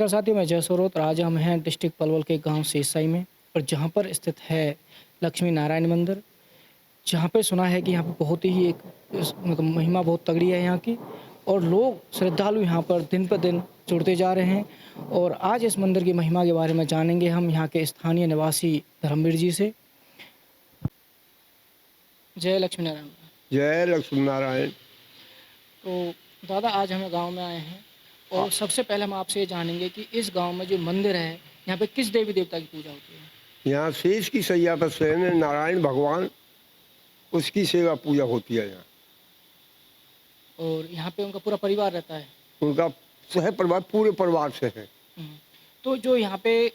नमस्कार साथियों, मैं जय और आज हम हैं डिस्ट्रिक्ट पलवल के गांव सेसाई में और जहां पर स्थित है लक्ष्मी नारायण मंदिर। जहां पे सुना है कि यहां पे बहुत ही एक मतलब महिमा बहुत तगड़ी है यहाँ की और लोग श्रद्धालु यहां पर दिन पर दिन जुड़ते जा रहे हैं। और आज इस मंदिर की महिमा के बारे में जानेंगे हम यहाँ के स्थानीय निवासी धर्मवीर जी से। जय लक्ष्मी नारायण। जय लक्ष्मी नारायण। तो दादा, आज हम गांव में आए हैं और सबसे पहले हम आपसे ये जानेंगे कि इस गांव में जो मंदिर है यहाँ पे किस देवी देवता की पूजा होती है। यहाँ शेष की सैया पर शयन है नारायण भगवान, उसकी सेवा पूजा होती है यहाँ। और यहाँ पे उनका पूरा परिवार रहता है। उनका सह परिवार पूरे परिवार से है। तो जो यहाँ पे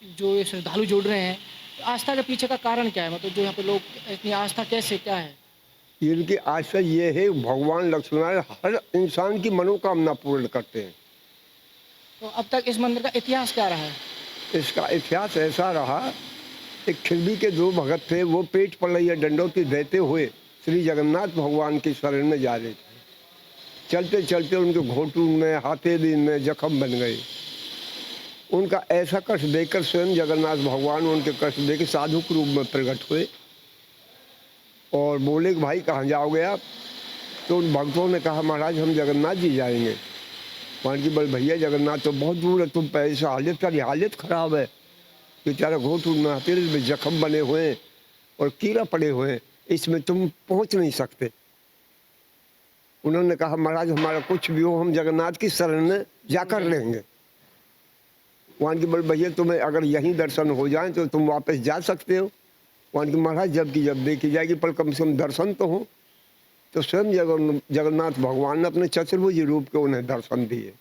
जो ये श्रद्धालु जुड़ रहे हैं, तो आस्था के पीछे का कारण क्या है? मतलब जो यहाँ पे लोग इतनी आस्था कैसे क्या है? इनकी आस्था ये है भगवान लक्ष्मी नारायण हर इंसान की मनोकामना पूर्ण करते हैं। तो अब तक इस मंदिर का इतिहास क्या रहा है? इसका इतिहास ऐसा रहा, एक खिरबी के दो भगत थे, वो पेट पलैया डंडौती देते हुए श्री जगन्नाथ भगवान की शरण में जा रहे थे। चलते चलते उनके घोटू में हाथेदी में जख्म बन गए। उनका ऐसा कष्ट देखकर स्वयं जगन्नाथ भगवान उनके कष्ट देख साधु के रूप में प्रकट हुए और बोले कि भाई कहाँ जाओगे आप? तो उन भक्तों ने कहा महाराज हम जगन्नाथ जी जाएंगे। मान की बोले भैया जगन्नाथ तो बहुत दूर है, तुम पैसे हालत खराब है, बेचारा घोटू में हाथेदी में जख्म बने हुए हैं और कीड़ा पड़े हुए हैं, इसमें तुम पहुँच नहीं सकते। उन्होंने कहा महाराज हमारा कुछ भी हो हम जगन्नाथ की शरण में जाकर लेंगे। वहाँ की बोले भैया तुम्हें अगर यहीं दर्शन हो जाए तो तुम वापस जा सकते हो। वहाँ की महाराज जब देखी जाएगी पर कम से कम दर्शन तो हो। तो स्वयं जगन्नाथ भगवान ने अपने चतुर्भुज रूप के उन्हें दर्शन दिए।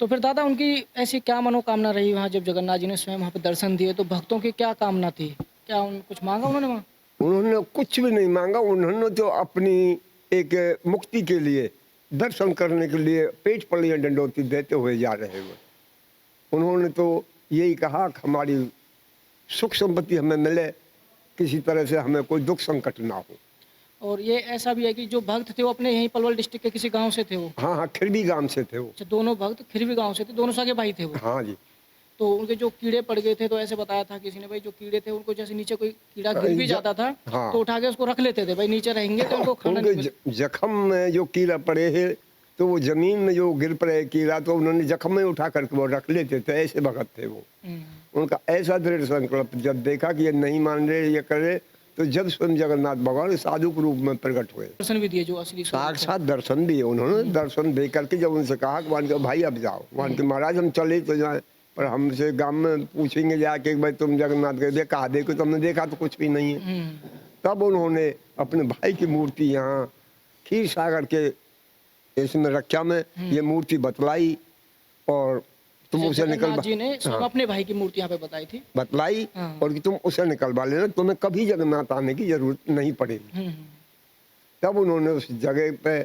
तो फिर दादा, उनकी ऐसी क्या मनोकामना रही वहाँ जब जगन्नाथ जी ने स्वयं वहाँ पे दर्शन दिए? तो भक्तों की क्या कामना थी? क्या कुछ मांगा उन्होंने वहाँ? उन्होंने कुछ भी नहीं मांगा। उन्होंने तो अपनी एक मुक्ति के लिए दर्शन करने के लिए पेट पलियाँ डंडौती देते हुए जा रहे हुए। उन्होंने तो यही कहा कि हमारी सुख संपत्ति हमें मिले, किसी तरह से हमें कोई दुख संकट ना हो। और ये ऐसा भी है कि जो भक्त थे वो अपने यहीं पलवल डिस्ट्रिक्ट के किसी गांव से थे वो? हाँ हाँ, खिरबी गांव से थे वो। अच्छा, दोनों भक्त खिरवी गांव से थे, दोनों सगे भाई थे वो? हाँ जी। तो उनके जो कीड़े पड़ गए थे, तो ऐसे बताया था किसी ने भाई जो कीड़े थे उनको जैसे नीचे कोई कीड़ा गिर भी जाता था, हाँ। तो उठा के उसको रख लेते थे, भाई नीचे रहेंगे तो उनको खाना नहीं मिलेगा। जख्म में जो कीड़ा पड़े है तो वो जमीन में जो गिर पड़े कीड़ा तो उन्होंने जख्म में उठा करके वो रख लेते थे। ऐसे भगत थे वो। उनका ऐसा दृढ़ संकल्प, जब देखा कि ये नहीं मान रहे ये करे, तो जब स्वयं जगन्नाथ भगवान साधु के रूप में प्रकट हुए, दर्शन भी दिए जो असली साक्षात दर्शन दिए। उन्होंने दर्शन दे करके जब उनसे कहा कि मान के भाई अब जाओ, मान के महाराज हम चले तो जाए, पर हमसे गांव में पूछेंगे जाके भाई तुम जगन्नाथ गए थे, कहा देखो तुमने देखा तो कुछ भी नहीं है। तब उन्होंने अपने भाई की मूर्ति यहाँ खीर सागर के इसमें रक्षा में ये मूर्ति बतलाई और तुम उसे निकलवा। जी ने अपने भाई की मूर्ति यहाँ पे बताई थी, बतलाई और कि तुम उसे निकलवा लेना, तुम्हें कभी जगन्नाथ आने की जरूरत नहीं पड़ेगी। तब उन्होंने उस जगह पे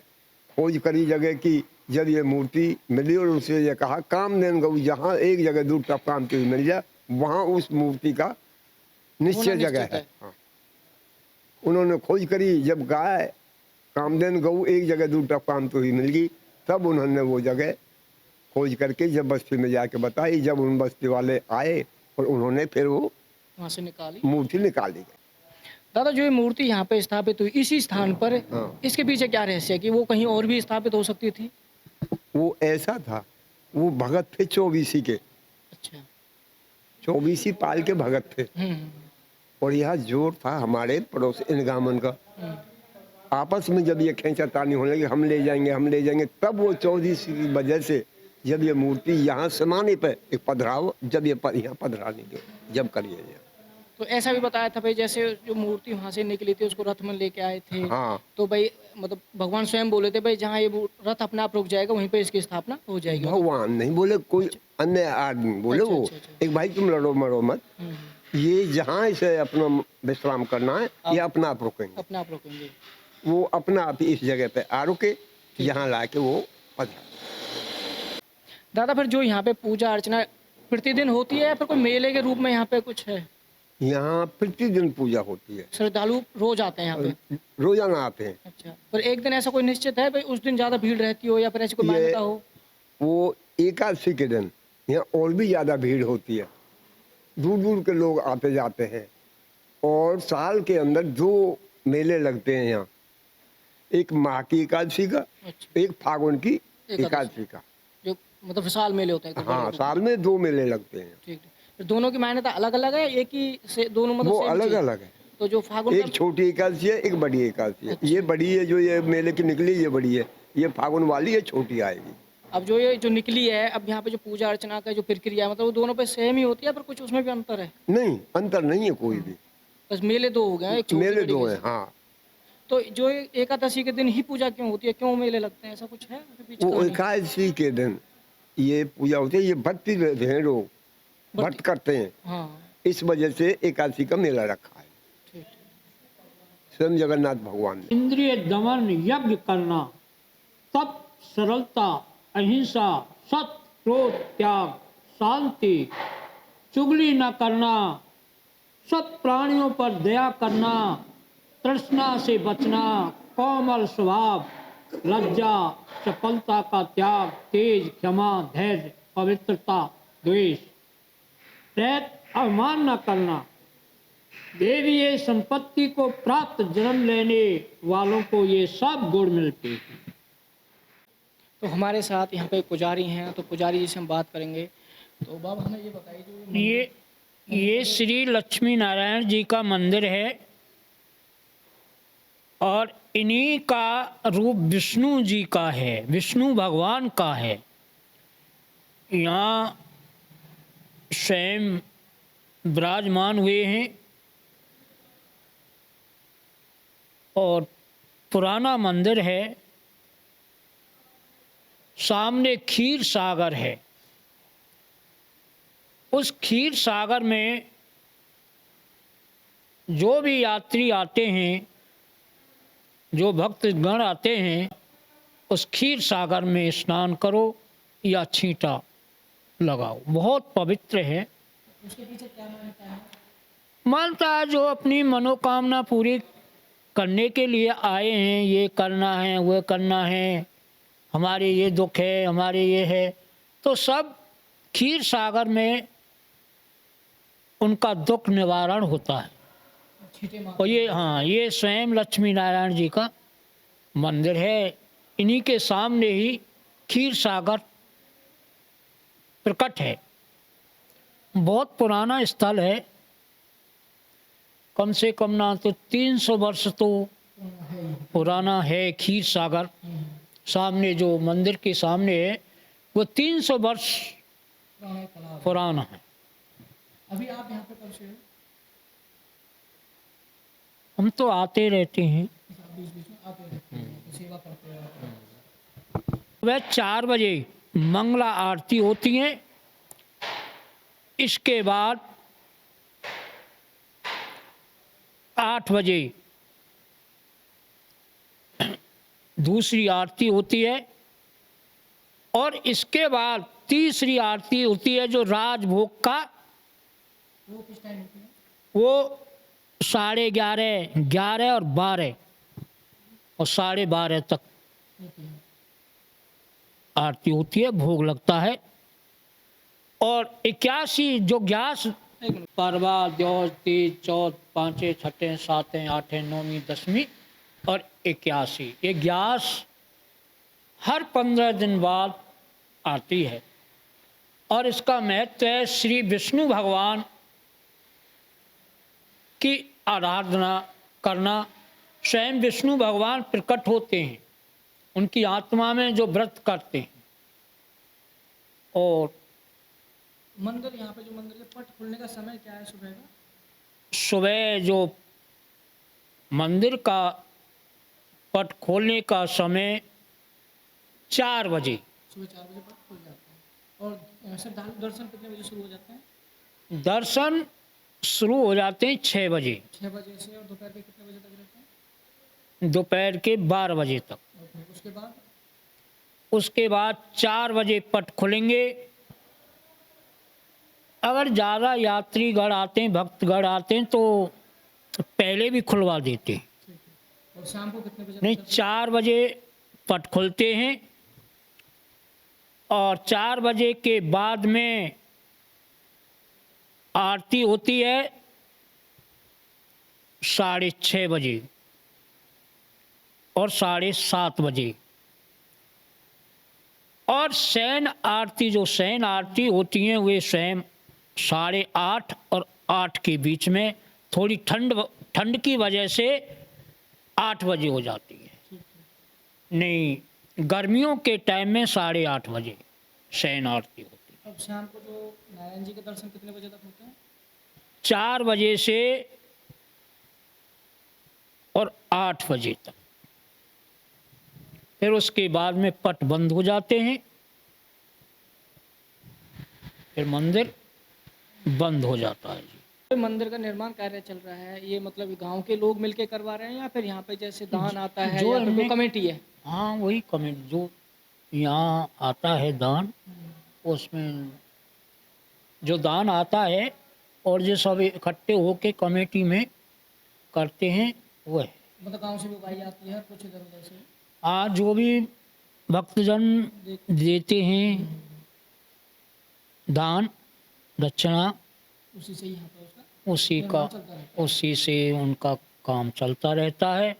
खोज करी, जगह की, जब ये मूर्ति मिली और उसे ये कहा कामधेनु गौ जहाँ एक जगह दूर तक काम की मिल जाए वहाँ उस मूर्ति का निश्चय जगह है। हाँ। उन्होंने खोज करी, जब गाय कामधेनु गौ एक जगह दूर तक काम तो ही मिल गई, तब उन्होंने वो जगह खोज करके जब बस्ती में जाके बताई। जब उन बस्ती वाले आए और उन्होंने फिर वो वहाँ से निकाली, मूर्ति निकाली गई। दादा, जो ये मूर्ति यहाँ पे स्थापित हुई इसी स्थान पर, इसके पीछे क्या रहस्य है कि वो कहीं और भी स्थापित हो सकती थी? वो ऐसा था, वो भगत थे 24 के। अच्छा, 24 पाल के भगत थे और यह जोर था हमारे पड़ोस इन गामन का। आपस में जब ये खींचातानी होने लगी हम ले जाएंगे, तब वो 24 की वजह से जब ये मूर्ति यहाँ समाने पे एक पधराव, जब ये यहाँ पधराने दो जब करिए। तो ऐसा भी बताया था भाई जैसे जो मूर्ति वहाँ से निकली थी उसको रथ में लेके आए थे। हाँ। तो भाई मतलब भगवान स्वयं बोले थे भाई जहाँ ये रथ अपने आप रुक जाएगा वहीं पे इसकी स्थापना हो जाएगी। भगवान नहीं बोले, कोई अन्य आदमी बोले। वो एक भाई तुम लड़ो मरो मत, ये जहाँ इसे अपना विश्राम करना है ये अपना आप रुकेंगे, वो अपना आप इस जगह पे आ रुके, यहाँ ला के वो पधरा। दादा, फिर जो यहाँ पे पूजा अर्चना प्रतिदिन होती है या फिर कोई मेले के रूप में यहाँ पे कुछ है? यहाँ प्रतिदिन पूजा होती है। श्रद्धालु रोज आते हैं यहाँ पे? रोजाना आते हैं। अच्छा, पर एक दिन ऐसा कोई निश्चित है भाई उस दिन ज्यादा भीड़ रहती हो या फिर ऐसी कोई मान्यता हो? वो एकादशी के दिन यहाँ और भी ज़्यादा भीड़ होती है, दूर दूर के लोग आते जाते हैं। और साल के अंदर 2 मेले लगते हैं यहाँ, एक माह की एकादशी का, अच्छा। एक फागुन की एकादशी एकादशी का। जो मतलब विशाल मेले होते हैं एकदम हाँ, बड़े-बड़े। साल में 2 मेले लगते हैं। ठीक, ठीक। फिर दोनों की मान्यता अलग-अलग है, एक ही से दोनों मतलब वो सेम अलग चीज़? अलग है, तो जो फागुन का एक छोटी एकादशी है, एक बड़ी एकादशी है। अच्छा। ये बड़ी है, जो ये मेले की निकली ये बड़ी है, ये फागुन वाली है, छोटी आएगी। अब जो ये जो निकली है, अब यहाँ पे जो पूजा अर्चना का जो प्रक्रिया है मतलब वो दोनों पे सेम ही होती है पर कुछ उसमें भी अंतर है? नहीं, अंतर नहीं है कोई भी। बस मेले 2 हो गए हैं, एक छोटी मेले बड़ी 2 कैसे? हैं, हाँ। तो जो ये एकादशी के दिन ही पूजा क्यों होती है? क्यों मेले लगते हैं? ऐसा कुछ है उसके पीछे वो कहानी? एकादशी के दिन ये पूजा होती है, ये भक्ति रहते हैं लोग, बट व्रत करते हैं, हाँ, इस वजह से एकादशी का मेला रखा है ठीक, ठीक। स्वयं जगन्नाथ भगवान ने। इंद्रिय दमन यज्ञ करना, तप, सरलता, अहिंसा, सत्य, क्रोध, त्याग, शांति, चुगली न करना, सब प्राणियों पर दया करना, तृष्णा से बचना, कोमल स्वभाव, लज्जा, चपलता का त्याग, तेज, क्षमा, धैर्य, पवित्रता, द्वेष, प्रेत, अवमान न करना, देवीय संपत्ति को प्राप्त जन्म लेने वालों को ये सब गुण मिलते हैं। तो हमारे साथ यहाँ पे पुजारी हैं, तो पुजारी जी से हम बात करेंगे। तो बाबा हमें ये बताइए जो ये श्री लक्ष्मी नारायण जी का मंदिर है और इन्हीं का रूप विष्णु जी का है, विष्णु भगवान का है। यहाँ स्वयं विराजमान हुए हैं और पुराना मंदिर है। सामने क्षीर सागर है, उस क्षीर सागर में जो भी यात्री आते हैं, जो भक्तगण आते हैं, उस क्षीर सागर में स्नान करो या छींटा लगाओ, बहुत पवित्र है। उसके पीछे क्या मान्यता है? मानता है जो अपनी मनोकामना पूरी करने के लिए आए हैं, ये करना है वो करना है, हमारे ये दुख है, हमारे ये है, तो सब क्षीर सागर में उनका दुख निवारण होता है। छींटे मारते और ये हाँ, ये स्वयं लक्ष्मी नारायण जी का मंदिर है। इन्हीं के सामने ही क्षीर सागर प्रकट है। बहुत पुराना स्थल है, कम से कम ना तो 300 वर्ष तो पुराना है क्षीर सागर। सामने जो मंदिर के सामने है वो 300 वर्ष पुराना तालाब। पुराना है। अभी आप यहाँ पे कब से हो? हम तो आते रहते हैं। आप बीच-बीच में आते रहते हैं, तो सेवा करते हो। वह 4 बजे मंगला आरती होती है। इसके बाद 8 बजे दूसरी आरती होती है और इसके बाद तीसरी आरती होती है जो राजभोग का, वो किस टाइम होती है? वो 11:30, 11 और 12 और 12:30 तक होती है। आरती होती है, भोग लगता है। और 81 जो ग्यास एक मिनट। परवा, द्योज, तीज, चौथ, पाँचें, छठें, सातें, आठें, नौवीं, 10वीं और 81, ये ग्यास हर 15 दिन बाद आती है। और इसका महत्व है श्री विष्णु भगवान की आराधना करना। स्वयं विष्णु भगवान प्रकट होते हैं उनकी आत्मा में जो व्रत करते हैं। और मंदिर यहाँ पे जो मंदिर के पट खुलने का समय क्या है सुबह का? सुबह जो मंदिर का पट खोलने का समय 4 बजे, सुबह 4 बजे पट खुल जाता है। और श्रद्धालु दर्शन कितने बजे शुरू हो जाते हैं? दर्शन शुरू हो जाते हैं 6 बजे, 6 बजे से और दोपहर के कितने बजे तक रहते हैं? दोपहर के 12 बजे तक। और फिर उसके बाद? उसके बाद 4 बजे पट खुलेंगे। अगर ज़्यादा यात्रीगण आते हैं, भक्तगण आते हैं तो पहले भी खुलवा देते हैं। ठीक है। और शाम को कितने बजे नहीं, तक? 4 बजे पट खुलते हैं और 4 बजे के बाद में आरती होती है 6:30 बजे और 7:30 बजे। और शयन आरती, जो शयन आरती होती हैं वे स्वयं 8:30 और 8 के बीच में, थोड़ी ठंड की वजह से 8 बजे हो जाती है। नहीं, गर्मियों के टाइम में 8:30 बजे शयन आरती होती है। अब शाम को जो नारायण जी के दर्शन कितने बजे तक होते हैं? 4 बजे से और 8 बजे तक। फिर उसके बाद में पट बंद हो जाते हैं, फिर मंदिर बंद हो जाता है जी। मंदिर का निर्माण कार्य चल रहा है, ये मतलब गांव के लोग मिलके करवा रहे हैं या फिर यहाँ पे जैसे दान आता है जो या फिर कोई इनमें- कमेटी है? हाँ, वही कमेटी जो यहाँ आता है दान, उसमें जो दान आता है और जो सब इकट्ठे होके कमेटी में करते हैं वो है। मतलब गांव से भी उगाई जाती है कुछ इधर उधर से? आज जो भी भक्तजन देते हैं दान दक्षिणा, उसी से यहाँ पे उसका उसी का निर्माण चलता रहता है। उसी से उनका काम चलता रहता है।